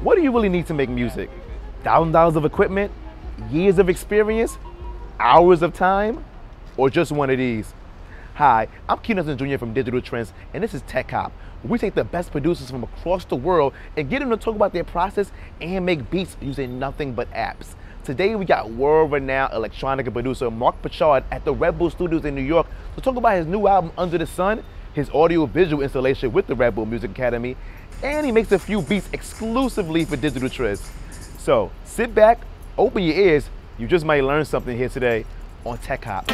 What do you really need to make music? $1,000 of equipment? Years of experience? Hours of time? Or just one of these? Hi, I'm Keenan Jr. from Digital Trends, and this is Tech Hop. We take the best producers from across the world and get them to talk about their process and make beats using nothing but apps. Today we got world-renowned Electronica producer Mark Pritchard at the Red Bull Studios in New York to talk about his new album, Under the Sun, his audio-visual installation with the Red Bull Music Academy, and he makes a few beats exclusively for Digital Trends. So sit back, open your ears, you just might learn something here today on Tech Hop.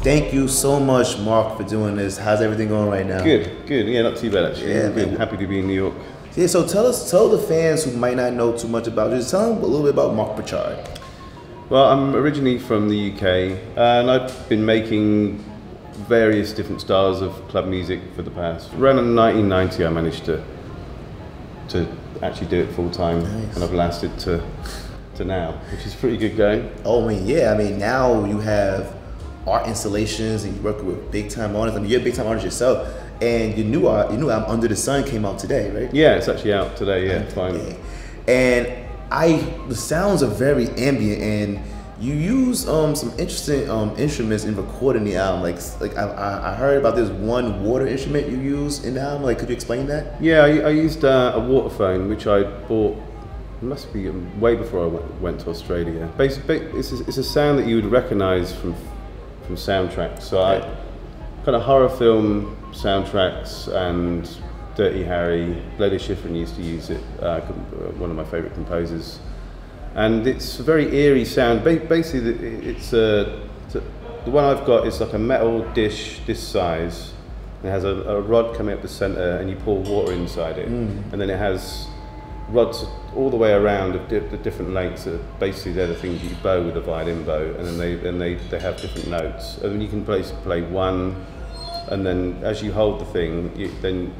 Thank you so much, Mark, for doing this. How's everything going right now? Good, good. Yeah, not too bad actually. Yeah, good. Happy to be in New York. Yeah, so tell the fans who might not know too much about you, just tell them a little bit about Mark Pritchard. Well, I'm originally from the UK, and I've been making various different styles of club music for the past. Around 1990, I managed to actually do it full time, nice. And I've lasted to now, which is pretty good going. Oh, I mean, yeah. I mean, now you have art installations and you work with big time artists. I mean, you're a big time artist yourself, and your new album Under the Sun came out today, right? Yeah, it's actually out today. Yeah, finally. And the sounds are very ambient, and you use some interesting instruments in recording the album. Like I heard about this one water instrument you use in the album. Like, could you explain that? Yeah, I used a water phone which I bought. It must be way before I went to Australia. Basically, it's a sound that you would recognise from soundtracks. So I kind of horror film soundtracks, and Dirty Harry, Lady Schifrin used to use it, one of my favourite composers. And it's a very eerie sound. Basically, the one I've got is like a metal dish this size. It has a rod coming up the centre, and you pour water inside it. And then it has rods all the way around of the different lengths. Basically, they're the things you bow with a violin bow, and then they have different notes. And you can play one, and then as you hold the thing, then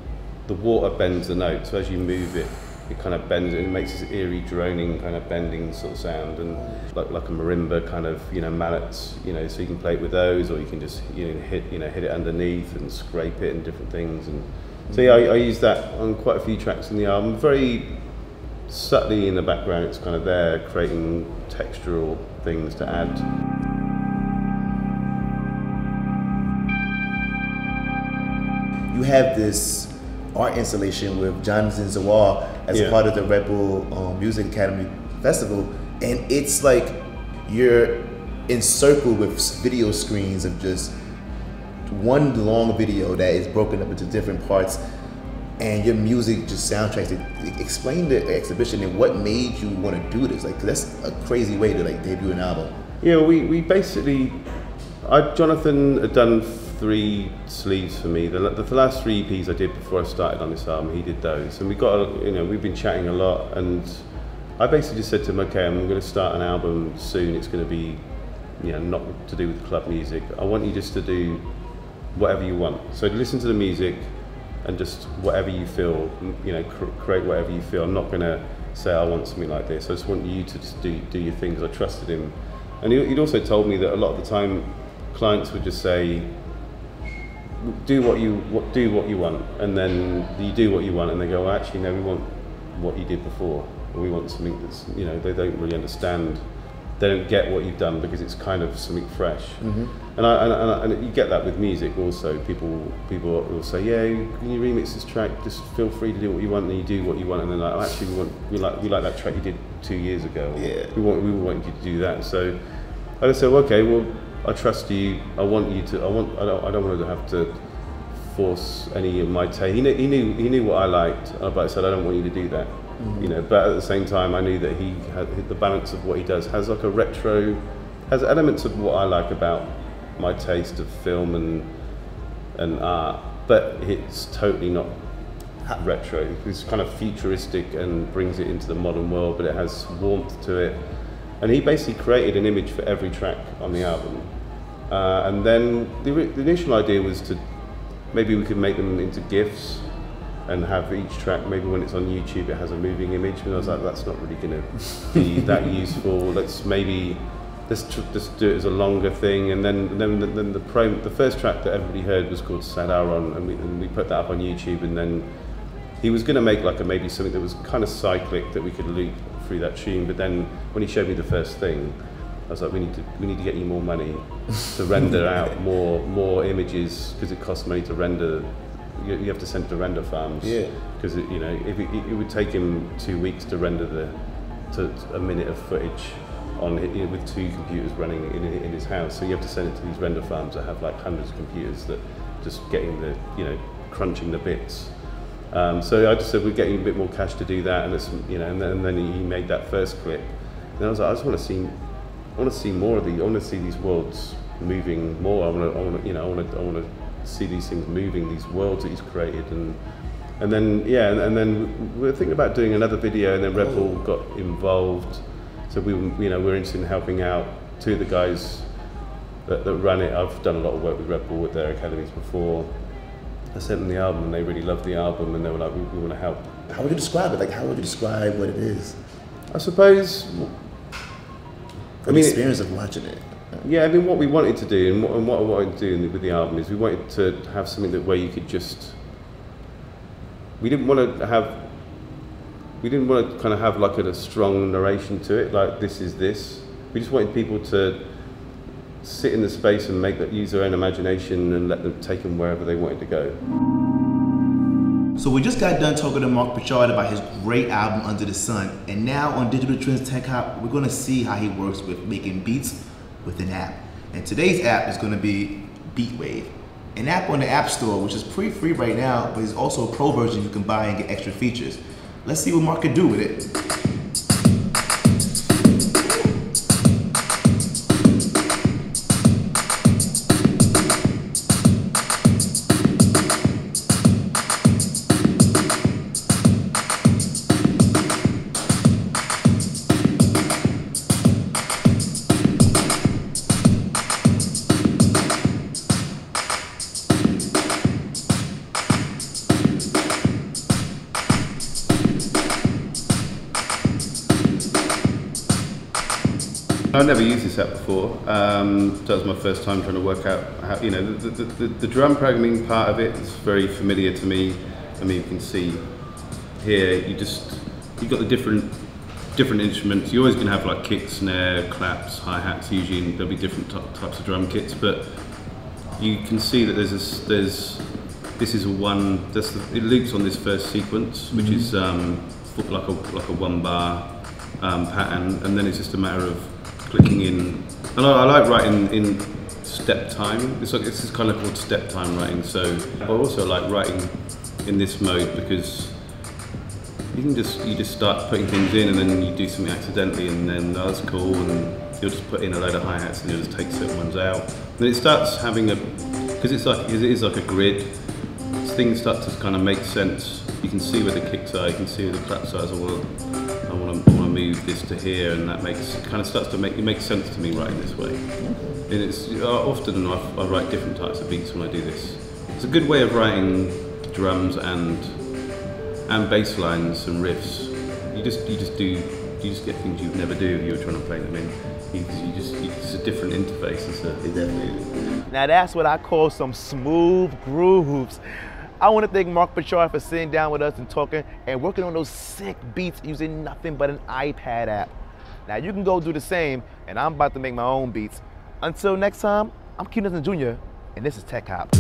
the water bends the note. So as you move it, it kind of bends it, and it makes this eerie, droning kind of bending sort of sound, and like a marimba kind of, mallets, so you can play it with those, or you can just hit it underneath and scrape it and different things. And so yeah, I use that on quite a few tracks in the album. Very subtly in the background, it's kind of there, creating textural things to add. You have this art installation with Jonathan Zawar as a part of the Red Bull Music Academy Festival, and it's like you're encircled with video screens of just one long video that is broken up into different parts, and your music just soundtracks it. Explain the exhibition and what made you want to do this. Like, 'cause that's a crazy way to debut an album. Yeah, we basically, Jonathan had done 3 sleeves for me. The last 3 EPs I did before I started on this album, he did those, and we've been chatting a lot, and I basically just said to him, okay, I'm going to start an album soon. It's going to be, not to do with club music. I want you just to do whatever you want. So listen to the music and just whatever you feel, create whatever you feel. I'm not going to say I want something like this. I just want you to just do your thing, because I trusted him. And he'd also told me that a lot of the time clients would just say, do what you want, and then you do what you want, and they go, well, actually no, we want what you did before, or we want something that's, they don't really understand. They don't get what you've done because it's kind of something fresh. And you get that with music also. People will say, yeah, can you remix this track? Just feel free to do what you want, and you do what you want, and then like, oh, actually we like that track you did 2 years ago. Yeah. We want you to do that. So I just said, well, okay, well, I trust you. I want you to. I don't want to have to force any of my taste. He knew what I liked, but I said I don't want you to do that. But at the same time, I knew that he had the balance of what he does has like a retro, has elements of what I like about my taste of film and art, but it's totally not retro. It's kind of futuristic and brings it into the modern world, but it has warmth to it. And he basically created an image for every track on the album. And then the initial idea was to maybe we could make them into GIFs and have each track, maybe when it's on YouTube, it has a moving image. And I was like, that's not really going to be that useful. Let's just do it as a longer thing. And then the first track that everybody heard was called Sad Aaron, and we put that up on YouTube. And then he was going to make like maybe something that was kind of cyclic that we could loop through that tune. But then when he showed me the first thing, I was like, we need to get you more money to render out more images, because it costs money to render. You have to send to render farms. Yeah. Because you know, it would take him 2 weeks to render a minute of footage with 2 computers running in his house. So you have to send it to these render farms that have like hundreds of computers that just getting the, you know, crunching the bits. So I just said we're getting a bit more cash to do that, and it's, you know, and then he made that first clip. And I was like, I want to see more of these. I want to see these worlds moving more. I want to see these things moving, these worlds that he's created, and then we were thinking about doing another video, and then Red Bull got involved. So we're interested in helping out 2 of the guys that run it. I've done a lot of work with Red Bull with their academies before. I sent them the album, and they really loved the album, and they were like, we want to help. How would you describe it? Like, how would you describe what it is? I suppose. From the experience of watching it. Yeah, I mean, what we wanted to do, and what I wanted to do with the album is we wanted to have something where you could just. We didn't want to kind of have like a strong narration to it, like this is this. We just wanted people to sit in the space and use their own imagination and let them take them wherever they wanted to go. So we just got done talking to Mark Pritchard about his great album, Under the Sun. And now on Digital Trends Tech Hop, we're going to see how he works with making beats with an app. And today's app is going to be Beatwave, an app on the App Store, which is pretty free right now, but there's also a pro version you can buy and get extra features. Let's see what Mark can do with it. I've never used this app before. That was my first time trying to work out how, you know, the drum programming part of it is very familiar to me. I mean, you can see here, you've got the different instruments. You're always going to have like kick, snare, claps, hi-hats usually, and there'll be different types of drum kits, but you can see that it loops on this first sequence, which is like a 1 bar pattern, and then it's just a matter of clicking in. And I like writing in step time. This is kind of called step time writing. So I also like writing in this mode because you just start putting things in, and then you do something accidentally, and then that's cool, and you'll just put in a load of hi-hats, and you'll just take certain ones out. Then it starts having because it is like a grid. Things start to kind of make sense. You can see where the kicks are, you can see where the claps are. I want to move this to here, and that it makes sense to me writing this way. And it's often I write different types of beats when I do this. It's a good way of writing drums and bass lines and riffs. You just get things you'd never do if you were trying to play them in. It's a different interface. It definitely is. Now that's what I call some smooth grooves. I want to thank Mark Pritchard for sitting down with us and talking and working on those sick beats using nothing but an iPad app. Now you can go do the same, and I'm about to make my own beats. Until next time, I'm Keenan Jr., and this is Tech Hop.